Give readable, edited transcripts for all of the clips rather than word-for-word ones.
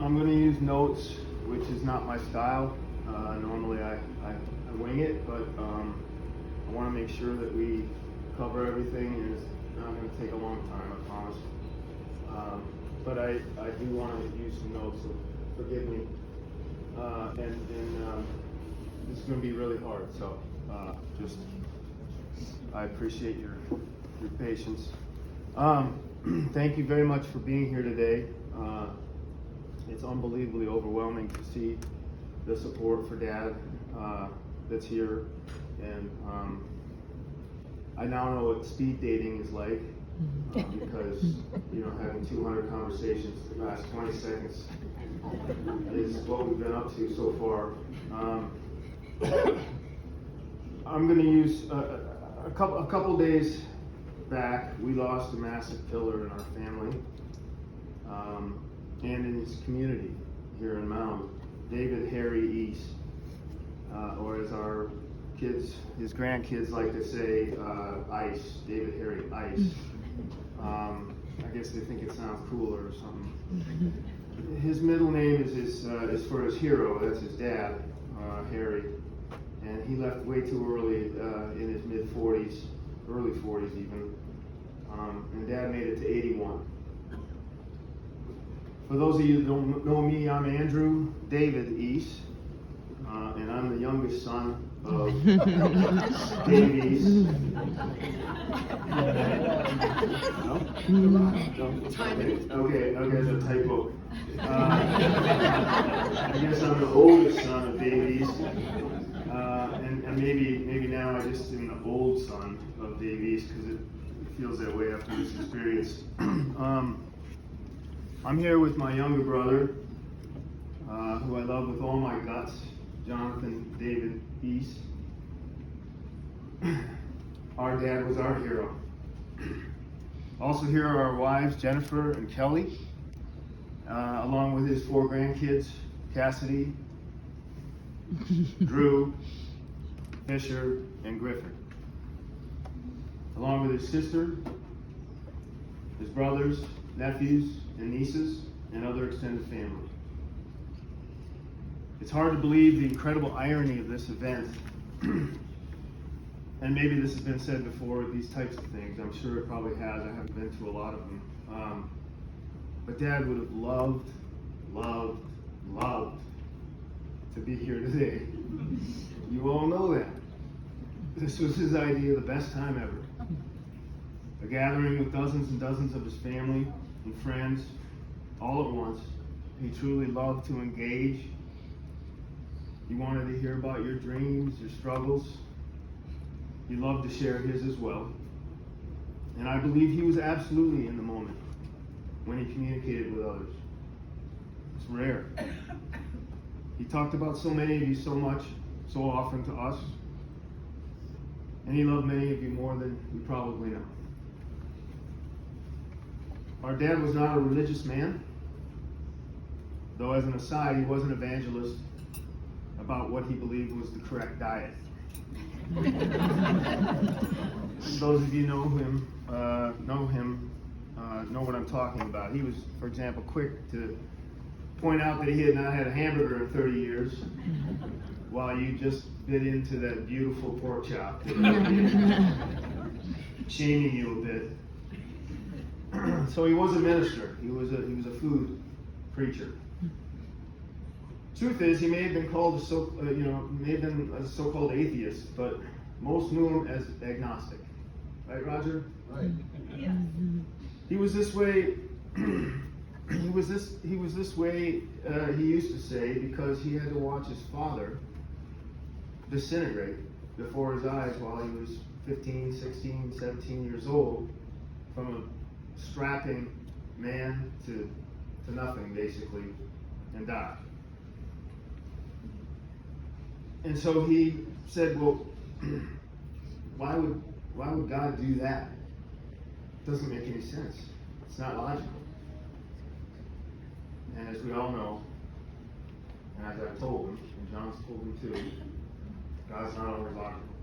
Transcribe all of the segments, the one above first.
I'm going to use notes, which is not my style. Normally I wing it, but I want to make sure that we cover everything, and it's not going to take a long time, I promise. But I do want to use some notes, so forgive me. This is going to be really hard, so I appreciate your patience. Thank you very much for being here today. It's unbelievably overwhelming to see the support for Dad that's here, and I now know what speed dating is like, because having 200 conversations to last 20 seconds is what we've been up to so far. I'm going to use a couple days back. We lost a massive pillar in our family and in this community here in Mound. David Harry Eiss, or as our kids, his grandkids like to say, Eiss. David Harry Eiss. I guess they think it sounds cooler or something. His middle name is for his hero. That's his dad, Harry. And he left way too early, in his mid-40s, early 40s even. And Dad made it to 81. For those of you that don't know me, I'm Andrew David Eiss, and I'm the youngest son of Dave Eiss. No? Okay, there's a typo. I guess I'm the oldest son of Dave Eiss, and maybe now I just am the old son of Dave Eiss, because it feels that way after this experience. I'm here with my younger brother, who I love with all my guts, Jonathan David Eiss. Our dad was our hero. Also here are our wives, Jennifer and Kelly, along with his 4 grandkids, Cassidy, Drew, Fisher, and Griffin. Along with his sister, his brothers, nephews, and nieces, and other extended family. It's hard to believe the incredible irony of this event. And maybe this has been said before, these types of things. I'm sure it probably has. I haven't been to a lot of them. But Dad would have loved to be here today. You all know that. This was his idea, the best time ever. A gathering with dozens and dozens of his family and friends all at once. He truly loved to engage. He wanted to hear about your dreams, your struggles. He loved to share his as well. And I believe he was absolutely in the moment when he communicated with others. It's rare. He talked about so many of you so much, so often to us. And he loved many of you more than you probably know. Our dad was not a religious man, though as an aside, he was an evangelist about what he believed was the correct diet. Those of you know him, know what I'm talking about. He was, for example, quick to point out that he had not had a hamburger in 30 years, while you just bit into that beautiful pork chop, shaming you a bit. So he was a minister. He was a food preacher. Truth is, he may have been called a so-called atheist, but most knew him as agnostic. Right, Roger? Right. Yeah. He was this way. He was this way. He used to say, because he had to watch his father disintegrate before his eyes while he was 15, 16, 17 years old, from a strapping man to nothing, basically, and die. And so he said, well, why would God do that? It doesn't make any sense. It's not logical. And as we all know, and as I've told him, and John's told him too, God's not always logical.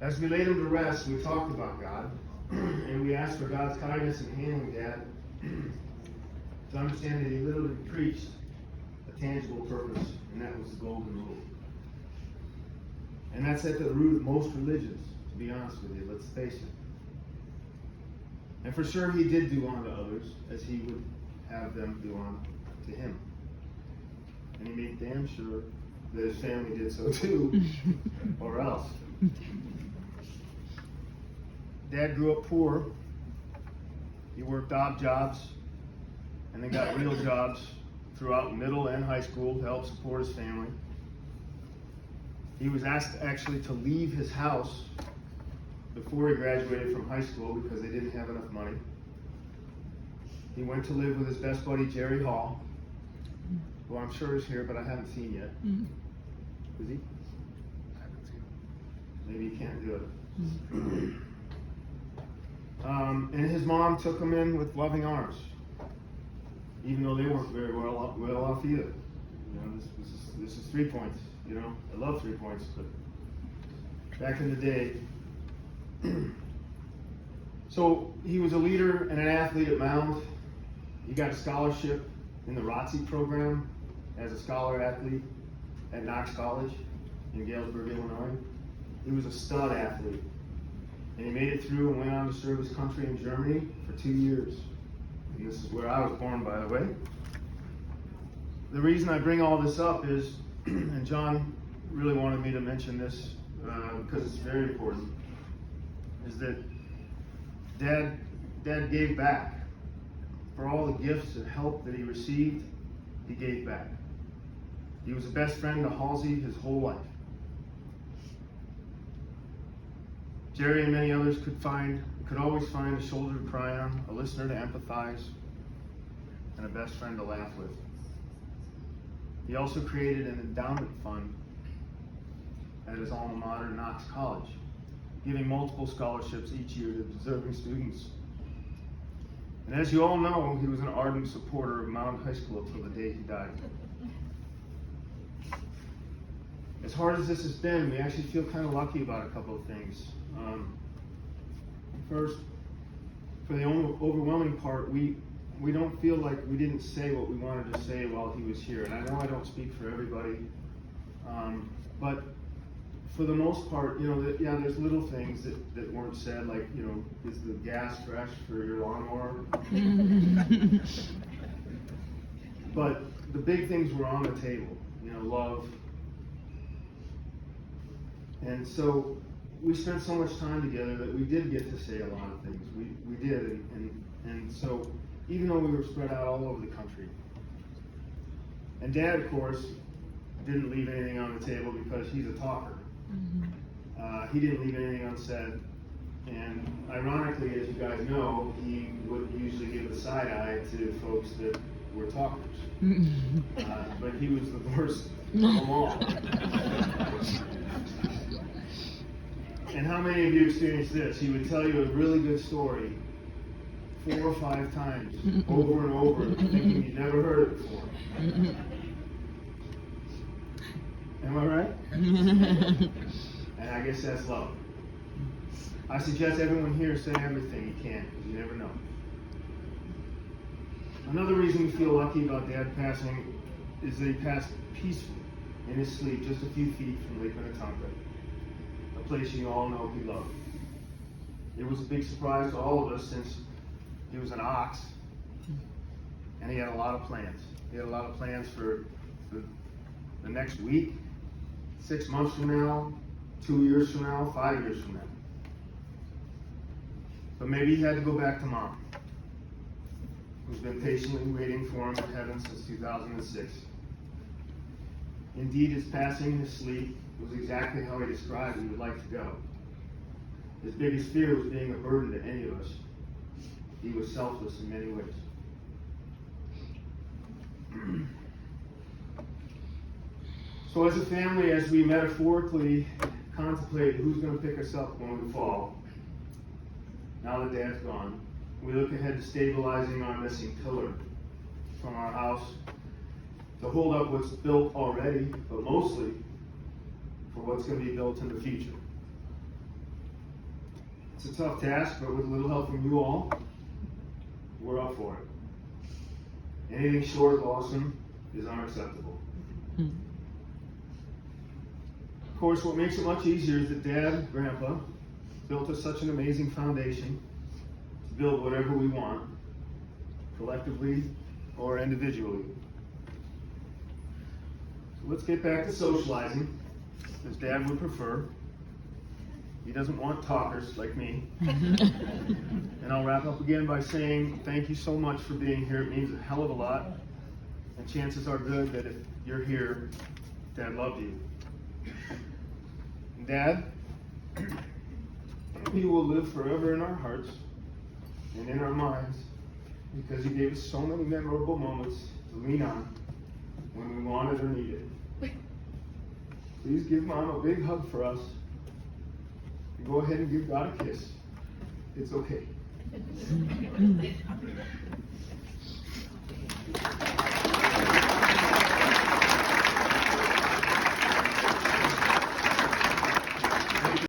As we laid him to rest, we talked about God, and we asked for God's kindness in handling Dad. to understand that he literally preached a tangible purpose, and that was the golden rule. And that's at the root of most religions, to be honest with you, let's face it. And for sure he did do unto others as he would have them do unto him. And he made damn sure that his family did so too, or else. Dad grew up poor. He worked odd jobs and then got real jobs throughout middle and high school to help support his family. He was asked actually to leave his house before he graduated from high school because they didn't have enough money. He went to live with his best buddy Jerry Hall, who I'm sure is here, but I haven't seen yet. Is he? I haven't seen him. Maybe he can't do it. And his mom took him in with loving arms, even though they weren't very well off either. You know, this is 3 points. You know, I love 3 points, but back in the day. So he was a leader and an athlete at Mound. He got a scholarship in the ROTC program as a scholar athlete at Knox College in Galesburg, Illinois. He was a stud athlete. And he made it through and went on to serve his country in Germany for 2 years. And this is where I was born, by the way. The reason I bring all this up is, and John really wanted me to mention this because it's very important, is that Dad gave back. For all the gifts and help that he received, he gave back. He was the best friend to Halsey his whole life. Jerry and many others could always find a shoulder to cry on, a listener to empathize, and a best friend to laugh with. He also created an endowment fund at his alma mater, Knox College, giving multiple scholarships each year to deserving students. And as you all know, he was an ardent supporter of Mound High School until the day he died. As hard as this has been, we actually feel kind of lucky about a couple of things. First, for the overwhelming part, we don't feel like we didn't say what we wanted to say while he was here. And I know I don't speak for everybody, but for the most part, you know, yeah, there's little things that weren't said, like, you know, is the gas fresh for your lawnmower? But the big things were on the table, you know, love. And so we spent so much time together that we did get to say a lot of things. We did, and so even though we were spread out all over the country. And Dad, of course, didn't leave anything on the table because he's a talker. He didn't leave anything unsaid. And ironically, as you guys know, he would usually give the side eye to folks that were talkers. But he was the worst of them all. And how many of you experienced this? He would tell you a really good story 4 or 5 times, over and over, thinking you'd never heard it before. Am I right? And I guess that's love. I suggest everyone here say everything you can, because you never know. Another reason we feel lucky about Dad passing is that he passed peacefully in his sleep just a few feet from Lake Minnetonka, a place you all know he loved. It was a big surprise to all of us since he was an ox, and he had a lot of plans. He had a lot of plans for the next week, 6 months from now, 2 years from now, 5 years from now. But maybe he had to go back to Mom, who's been patiently waiting for him in heaven since 2006. Indeed, his passing in his sleep was exactly how he described he would like to go. His biggest fear was being a burden to any of us. He was selfless in many ways. So as a family, as we metaphorically contemplate who's going to pick us up when we fall, now that Dad's gone, we look ahead to stabilizing our missing pillar from our house, to hold up what's built already, but mostly for what's going to be built in the future. It's a tough task, but with a little help from you all, we're up for it. Anything short of awesome is unacceptable. Of course, what makes it much easier is that Dad and Grandpa built us such an amazing foundation to build whatever we want, collectively or individually. So let's get back to socializing, as Dad would prefer. He doesn't want talkers like me. And I'll wrap up again by saying thank you so much for being here. It means a hell of a lot. And chances are good that if you're here, Dad loved you. Dad, you will live forever in our hearts and in our minds because you gave us so many memorable moments to lean on when we wanted or needed. Please give Mom a big hug for us. And go ahead and give God a kiss. It's okay.